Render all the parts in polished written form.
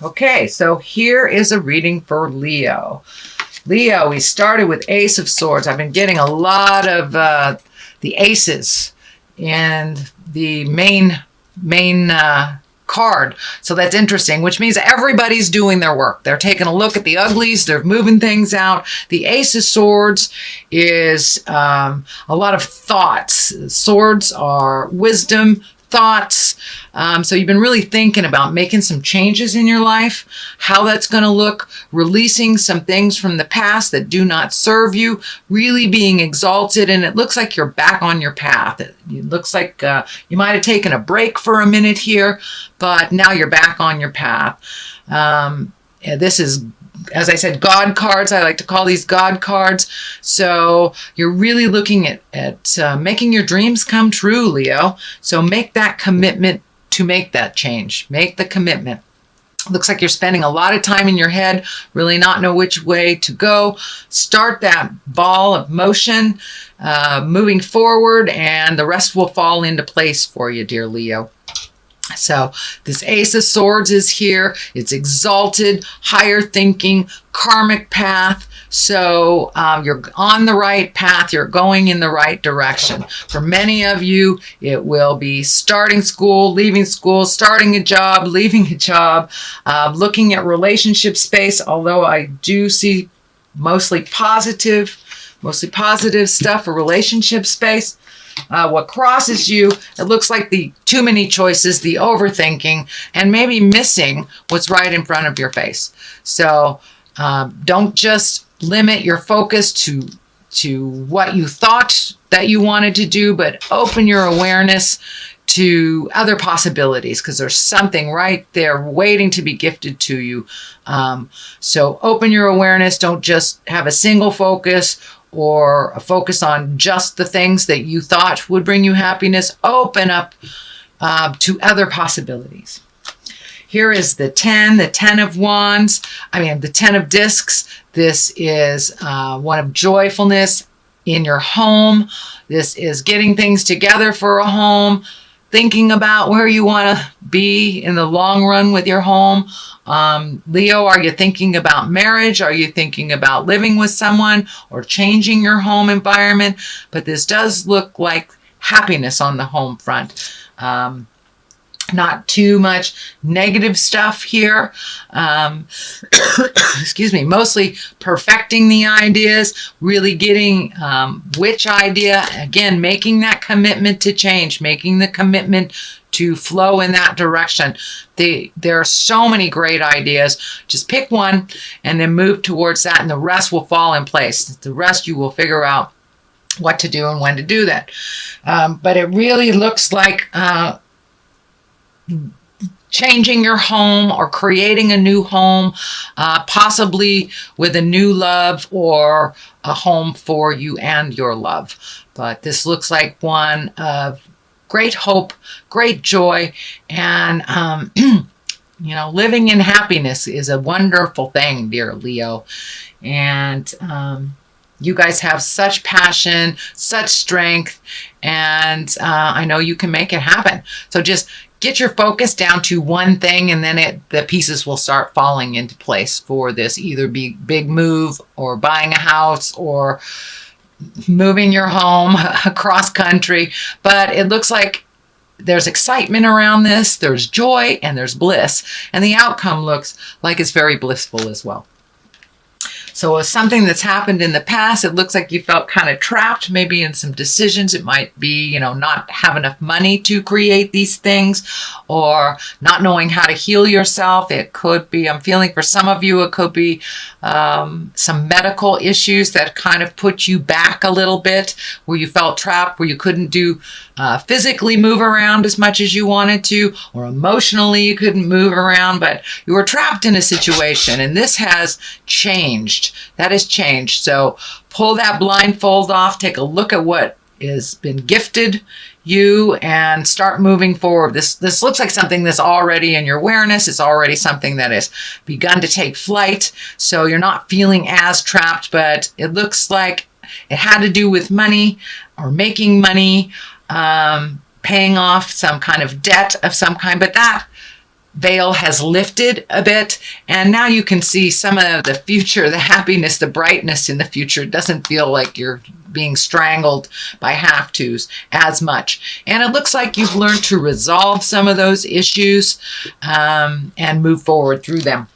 Okay, so here is a reading for Leo. Leo, we started with Ace of Swords. I've been getting a lot of the aces and the main card. So that's interesting, which means everybody's doing their work. They're taking a look at the uglies. They're moving things out. The Ace of Swords is a lot of thoughts. Swords are wisdom, thoughts. So you've been really thinking about making some changes in your life, how that's going to look, releasing some things from the past that do not serve you, really being exalted. And it looks like you're back on your path. It looks like you might have taken a break for a minute here, but now you're back on your path. This is, as I said, God cards. I like to call these God cards. So you're really looking at making your dreams come true, Leo. So make that commitment to make that change. Make the commitment. Looks like you're spending a lot of time in your head, really not know which way to go. Start that ball of motion, moving forward, and the rest will fall into place for you, dear Leo. So this Ace of Swords is here. It's exalted, higher thinking, karmic path. So you're on the right path. You're going in the right direction. For many of you, it will be starting school, leaving school, starting a job, leaving a job, looking at relationship space, although I do see mostly positive stuff for relationship space. What crosses you, it looks like the too many choices, the overthinking, and maybe missing what's right in front of your face. So don't just limit your focus to what you thought that you wanted to do, but open your awareness to other possibilities, because there's something right there waiting to be gifted to you. So open your awareness. Don't just have a single focus or a focus on just the things that you thought would bring you happiness. Open up to other possibilities. Here is the 10 of wands. The 10 of discs. This is one of joyfulness in your home. This is getting things together for a home, thinking about where you want to be in the long run with your home. Leo, are you thinking about marriage? Are you thinking about living with someone or changing your home environment? But this does look like happiness on the home front. Not too much negative stuff here. Excuse me. Mostly perfecting the ideas, really getting which idea, again, making that commitment to change, making the commitment to flow in that direction. There are so many great ideas. Just pick one and then move towards that, and the rest will fall in place. The rest you will figure out what to do and when to do that. But it really looks like changing your home or creating a new home, possibly with a new love or a home for you and your love. But this looks like one of great hope, great joy, and living in happiness is a wonderful thing, dear Leo. And you guys have such passion, such strength, and I know you can make it happen. So just get your focus down to one thing, and then the pieces will start falling into place for this either big move or buying a house or moving your home across country. But it looks like there's excitement around this, there's joy, and there's bliss. And the outcome looks like it's very blissful as well. So it's something that's happened in the past. It looks like you felt kind of trapped maybe in some decisions. It might be, not have enough money to create these things, or not knowing how to heal yourself. It could be, I'm feeling for some of you, it could be some medical issues that kind of put you back a little bit, where you felt trapped, where you couldn't physically move around as much as you wanted to, or emotionally you couldn't move around, but you were trapped in a situation, and this has changed. That has changed. So pull that blindfold off, take a look at what has been gifted you, and start moving forward. This looks like something that's already in your awareness. It's already something that has begun to take flight. So you're not feeling as trapped, but it looks like it had to do with money or making money, paying off some kind of debt of some kind. But veil has lifted a bit, and now you can see some of the future, the happiness, the brightness in the future. It doesn't feel like you're being strangled by have-tos as much. And it looks like you've learned to resolve some of those issues and move forward through them.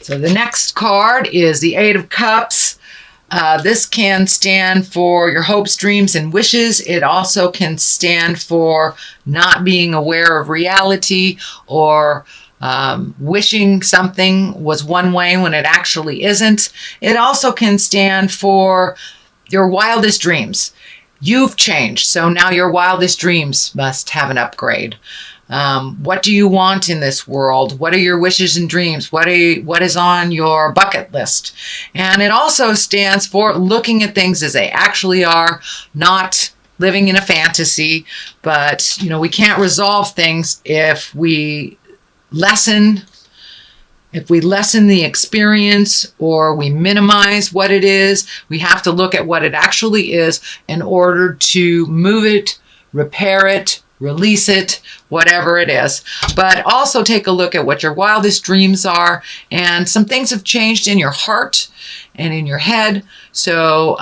So the next card is the Eight of Cups. This can stand for your hopes, dreams, and wishes. It also can stand for not being aware of reality, or wishing something was one way when it actually isn't. It also can stand for your wildest dreams. You've changed, so now your wildest dreams must have an upgrade. What do you want in this world? What are your wishes and dreams? What is on your bucket list? And it also stands for looking at things as they actually are, not living in a fantasy. But, we can't resolve things if we lessen the experience, or we minimize what it is. We have to look at what it actually is in order to move it, repair it, release it, whatever it is. But also take a look at what your wildest dreams are. And some things have changed in your heart and in your head. So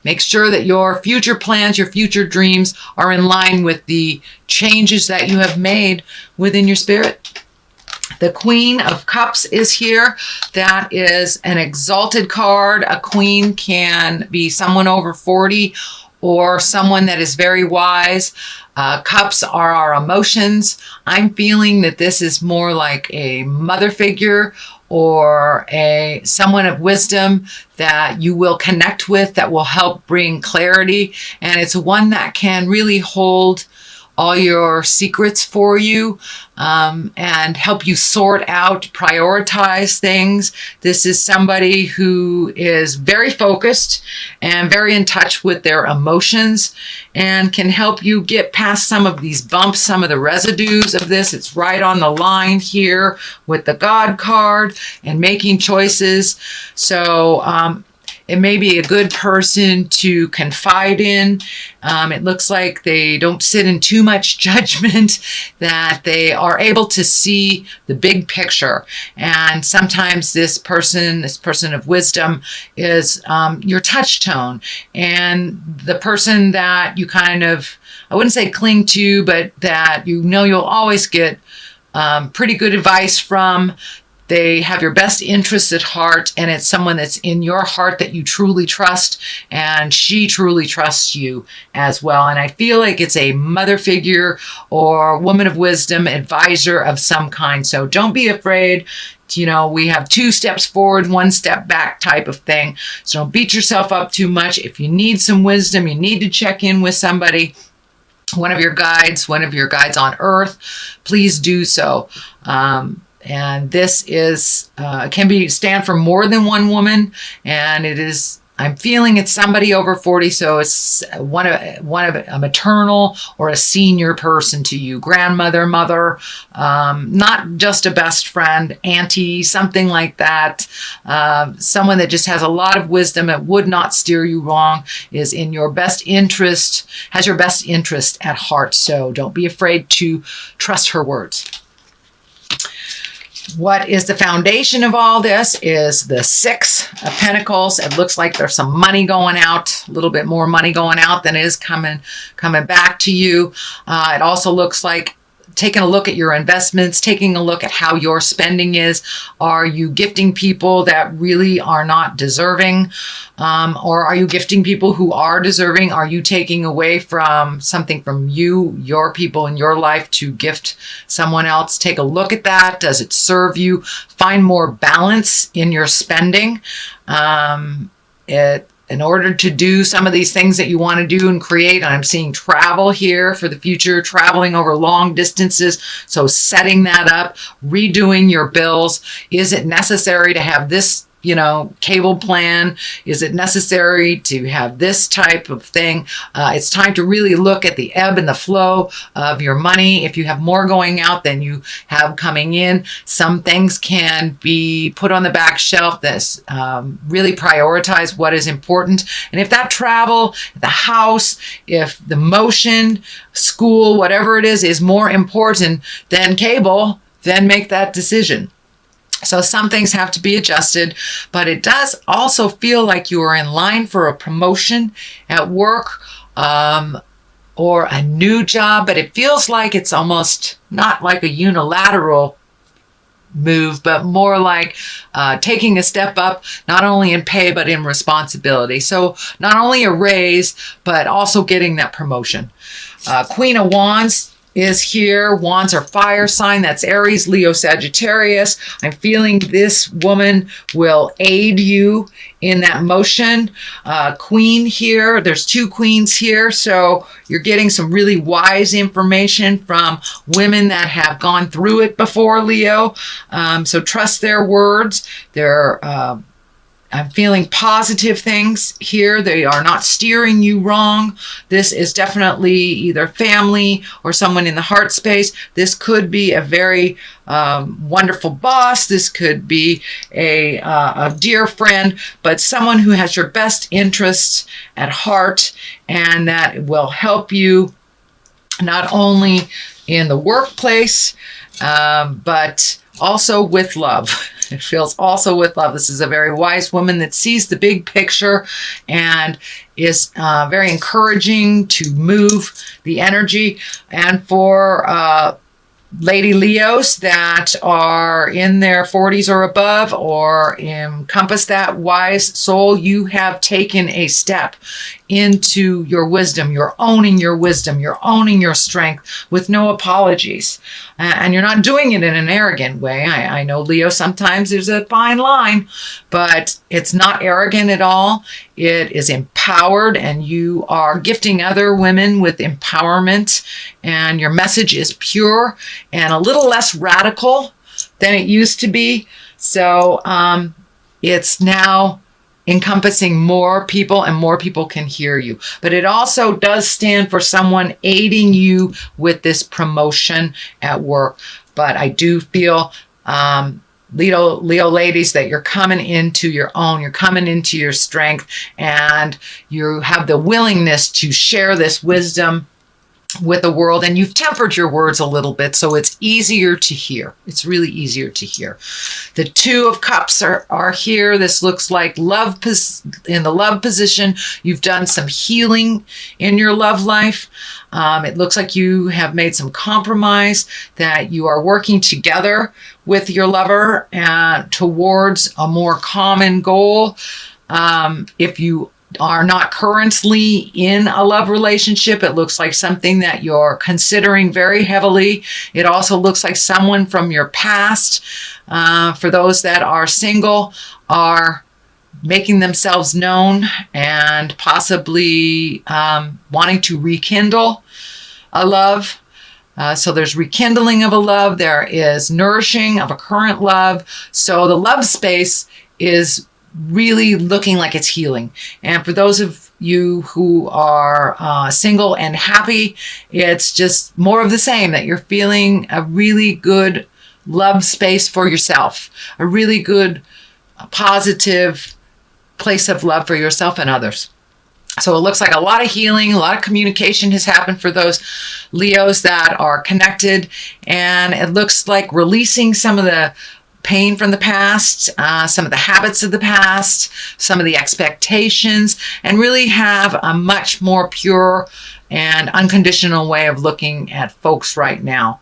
make sure that your future plans, your future dreams are in line with the changes that you have made within your spirit. The Queen of Cups is here. That is an exalted card. A queen can be someone over 40 or someone that is very wise. Cups are our emotions. I'm feeling that this is more like a mother figure or someone of wisdom that you will connect with, that will help bring clarity. And it's one that can really hold all your secrets for you and help you sort out, prioritize things. This is somebody who is very focused and very in touch with their emotions and can help you get past some of these bumps, some of the residues of this. It's right on the line here with the God card and making choices. So it may be a good person to confide in. It looks like they don't sit in too much judgment, that they are able to see the big picture. And sometimes this person of wisdom is your touch tone, and the person that you kind of, I wouldn't say cling to, but that you'll always get pretty good advice from. They have your best interests at heart, and it's someone that's in your heart that you truly trust, and she truly trusts you as well. And I feel like it's a mother figure or woman of wisdom, advisor of some kind. So don't be afraid. We have 2 steps forward, 1 step back type of thing. So don't beat yourself up too much. If you need some wisdom, you need to check in with somebody, one of your guides on earth, please do so. And this is can stand for more than one woman, and it is, I'm feeling it's somebody over 40, so it's one of a maternal or a senior person to you, grandmother, mother, not just a best friend, auntie, something like that. Someone that just has a lot of wisdom and would not steer you wrong, is in your best interest, has your best interest at heart. So don't be afraid to trust her words. What is the foundation of all this is the 6 of Pentacles. It looks like there's some money going out, a little bit more money going out than is coming back to you. It also looks like taking a look at your investments, taking a look at how your spending is. Are you gifting people that really are not deserving? Or are you gifting people who are deserving? Are you taking away from something from you, your people in your life, to gift someone else? Take a look at that. Does it serve you? Find more balance in your spending. In order to do some of these things that you want to do and create. And I'm seeing travel here for the future, traveling over long distances. So setting that up, redoing your bills. Is it necessary to have this cable plan? Is it necessary to have this type of thing? It's time to really look at the ebb and the flow of your money. If you have more going out than you have coming in, some things can be put on the back shelf. This really prioritize what is important. And if that travel, the house, if the motion, school, whatever it is more important than cable, then make that decision. So some things have to be adjusted, but it does also feel like you are in line for a promotion at work or a new job, but it feels like it's almost not like a unilateral move, but more like taking a step up, not only in pay, but in responsibility. So not only a raise, but also getting that promotion. Queen of Wands is here. Wands are fire sign. That's Aries, Leo, Sagittarius. I'm feeling this woman will aid you in that motion. Queen here. There's two queens here. So you're getting some really wise information from women that have gone through it before, Leo. So trust their words. I'm feeling positive things here. They are not steering you wrong. This is definitely either family or someone in the heart space. This could be a very wonderful boss. This could be a dear friend, but someone who has your best interests at heart and that will help you not only in the workplace, but also with love. It feels also with love. This is a very wise woman that sees the big picture and is very encouraging to move the energy. And for Lady Leos that are in their 40s or above or encompass that wise soul, you have taken a step into your wisdom. You're owning your wisdom. You're owning your strength with no apologies. And you're not doing it in an arrogant way. I know, Leo, sometimes there's a fine line, but it's not arrogant at all. It is empowered, and you are gifting other women with empowerment, and your message is pure and a little less radical than it used to be. So it's now encompassing more people, and more people can hear you. But it also does stand for someone aiding you with this promotion at work. But I do feel, Leo ladies, that you're coming into your own, you're coming into your strength, and you have the willingness to share this wisdom with the world, and you've tempered your words a little bit, so it's easier to hear. It's really easier to hear. The Two of Cups are here. This looks like love in the love position. You've done some healing in your love life. It looks like you have made some compromise, that you are working together with your lover towards a more common goal. If you are not currently in a love relationship, it looks like something that you're considering very heavily. It also looks like someone from your past, for those that are single, are making themselves known and possibly wanting to rekindle a love. So there's rekindling of a love. There is nourishing of a current love. So the love space is really looking like it's healing. And for those of you who are single and happy, it's just more of the same, that you're feeling a really good love space for yourself, a really good positive place of love for yourself and others. So it looks like a lot of healing, a lot of communication has happened for those Leos that are connected. And it looks like releasing some of the pain from the past, some of the habits of the past, some of the expectations, and really have a much more pure and unconditional way of looking at folks right now,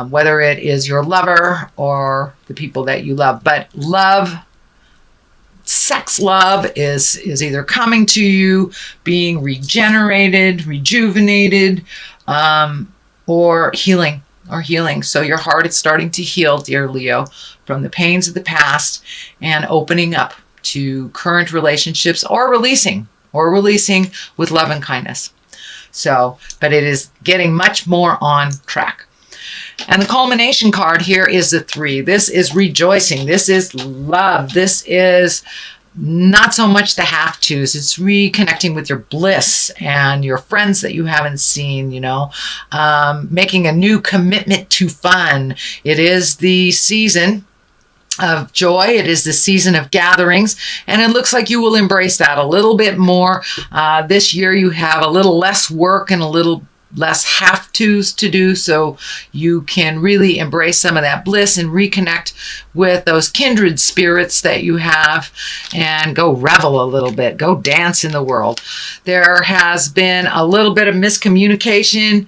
whether it is your lover or the people that you love. But love, sex love is either coming to you, being regenerated, rejuvenated, or healing. So your heart is starting to heal, dear Leo, from the pains of the past and opening up to current relationships, or releasing with love and kindness. So, but it is getting much more on track. And the culmination card here is the 3. This is rejoicing. This is love. This is not so much the have-tos. It's reconnecting with your bliss and your friends that you haven't seen, making a new commitment to fun. It is the season of joy. It is the season of gatherings, and it looks like you will embrace that a little bit more. This year you have a little less work and a little less have-tos to do, so you can really embrace some of that bliss and reconnect with those kindred spirits that you have and go revel a little bit, go dance in the world. There has been a little bit of miscommunication,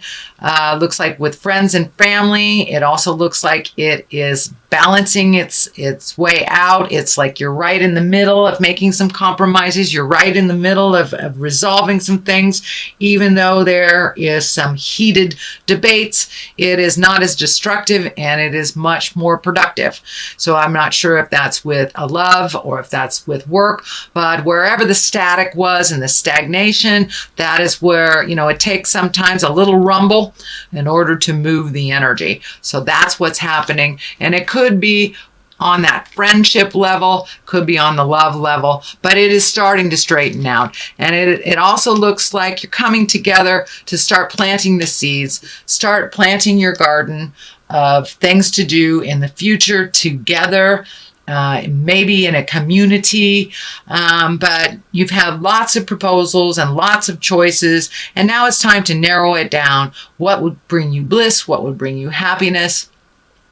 looks like with friends and family. It also looks like it is balancing its way out. It's like you're right in the middle of making some compromises. You're right in the middle of resolving some things, even though there is some heated debates. It is not as destructive and it is much more productive. So I'm not sure if that's with a love or if that's with work, but wherever the static was and the stagnation, that is where, it takes sometimes a little rumble in order to move the energy. So that's what's happening. And it could be on that friendship level, could be on the love level, but it is starting to straighten out. And it also looks like you're coming together to start planting the seeds, start planting your garden of things to do in the future together, maybe in a community, but you've had lots of proposals and lots of choices, and now it's time to narrow it down. What would bring you bliss? What would bring you happiness?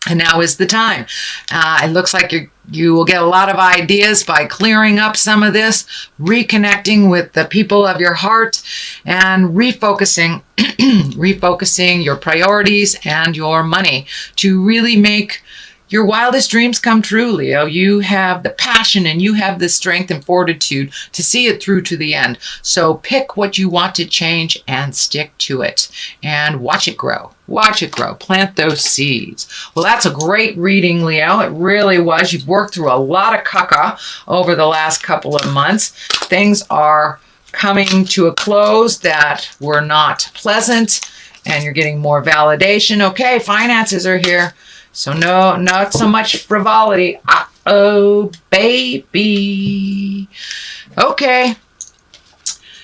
And now is the time. It looks like you will get a lot of ideas by clearing up some of this, reconnecting with the people of your heart, and refocusing your priorities and your money to really make your wildest dreams come true, Leo. You have the passion and you have the strength and fortitude to see it through to the end. So pick what you want to change and stick to it and watch it grow. Watch it grow. Plant those seeds. Well, that's a great reading, Leo. It really was. You've worked through a lot of caca over the last couple of months. Things are coming to a close that were not pleasant, and you're getting more validation. Okay, finances are here. So no, not so much frivolity. Uh-oh, baby. Okay.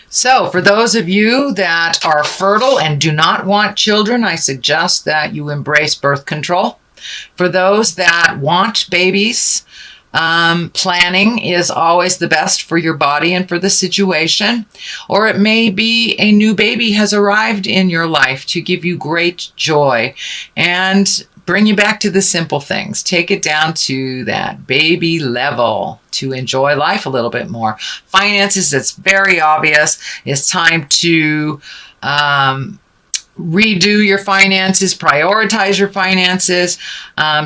So for those of you that are fertile and do not want children, I suggest that you embrace birth control. For those that want babies, planning is always the best for your body and for the situation. Or it may be a new baby has arrived in your life to give you great joy and bring you back to the simple things. Take it down to that baby level to enjoy life a little bit more. Finances, it's very obvious. It's time to redo your finances, prioritize your finances,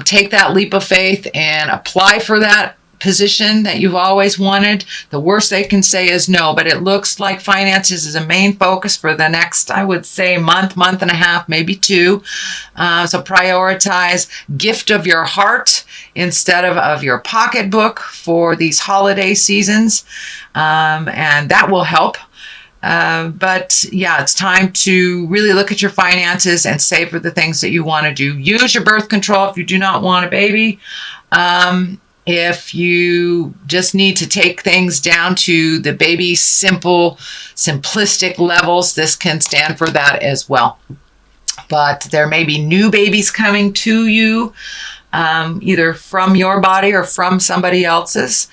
take that leap of faith and apply for that position that you've always wanted. The worst they can say is no, but it looks like finances is a main focus for the next, I would say, month and a half, maybe 2. So prioritize gift of your heart instead of your pocketbook for these holiday seasons, and that will help. But yeah, it's time to really look at your finances and save for the things that you want to do. Use your birth control if you do not want a baby. If you just need to take things down to the baby simplistic levels, this can stand for that as well. But there may be new babies coming to you, either from your body or from somebody else's.